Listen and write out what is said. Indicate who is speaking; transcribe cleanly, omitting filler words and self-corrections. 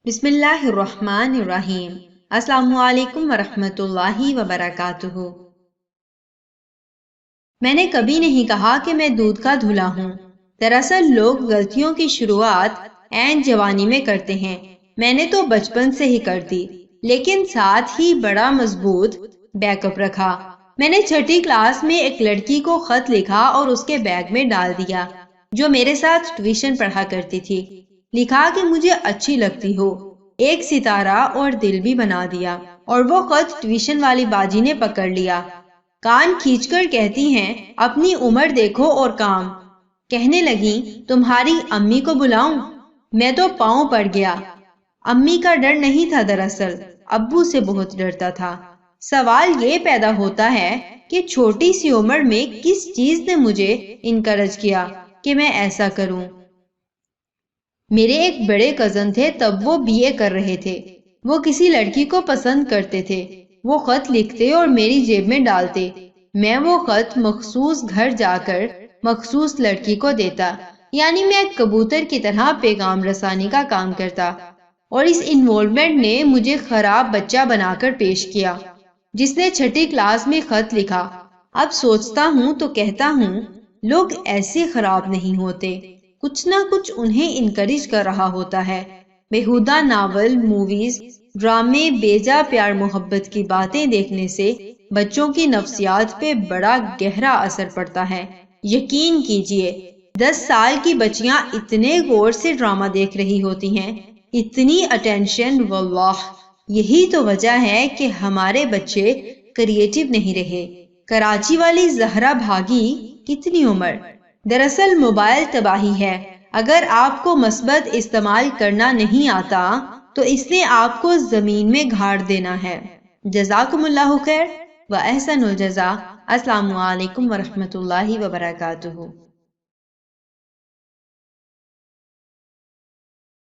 Speaker 1: بسم اللہ الرحمن الرحیم۔ السلام علیکم ورحمۃ اللہ وبرکاتہ۔ میں نے کبھی نہیں کہا کہ میں دودھ کا دھلا ہوں۔ دراصل لوگ غلطیوں کی شروعات عین جوانی میں کرتے ہیں۔ میں نے تو بچپن سے ہی کر دی، لیکن ساتھ ہی بڑا مضبوط بیک اپ رکھا۔ میں نے 6ٹھی کلاس میں ایک لڑکی کو خط لکھا اور اس کے بیگ میں ڈال دیا، جو میرے ساتھ ٹیوشن پڑھا کرتی تھی۔ لکھا کہ مجھے اچھی لگتی ہو، ایک ستارہ اور دل بھی بنا دیا، اور وہ خط ٹیوشن والی باجی نے پکڑ لیا۔ کان کھینچ کر کہتی ہیں، اپنی عمر دیکھو اور کام۔ کہنے لگی، تمہاری امی کو بلاؤں؟ میں تو پاؤں پڑ گیا۔ امی کا ڈر نہیں تھا، دراصل ابو سے بہت ڈرتا تھا۔ سوال یہ پیدا ہوتا ہے کہ چھوٹی سی عمر میں کس چیز نے مجھے انکریج کیا کہ میں ایسا کروں۔ میرے ایک بڑے کزن تھے، تب وہ BA کر رہے تھے۔ وہ کسی لڑکی کو پسند کرتے تھے۔ وہ خط لکھتے اور میری جیب میں ڈالتے۔ میں وہ خط مخصوص گھر جا کر مخصوص لڑکی کو دیتا، یعنی میں ایک کبوتر کی طرح پیغام رسانی کا کام کرتا۔ اور اس انوالومنٹ نے مجھے خراب بچہ بنا کر پیش کیا، جس نے 6ٹھی کلاس میں خط لکھا۔ اب سوچتا ہوں تو کہتا ہوں، لوگ ایسے خراب نہیں ہوتے، کچھ نہ کچھ انہیں انکریج کر رہا ہوتا ہے۔ بیہودہ ناول، موویز، ڈرامے، بیجا پیار محبت کی باتیں دیکھنے سے بچوں کی نفسیات پہ بڑا گہرا اثر پڑتا ہے۔ یقین کیجئے، 10 سال کی بچیاں اتنے غور سے ڈرامہ دیکھ رہی ہوتی ہیں، اتنی اٹینشن، واللہ یہی تو وجہ ہے کہ ہمارے بچے کریٹیو نہیں رہے۔ کراچی والی زہرا بھاگی کتنی عمر؟ دراصل موبائل تباہی ہے۔ اگر آپ کو مثبت استعمال کرنا نہیں آتا تو اس نے آپ کو زمین میں گاڑ دینا ہے۔ جزاکم اللہ خیر و احسن الجزا۔ السلام علیکم ورحمۃ اللہ وبرکاتہ۔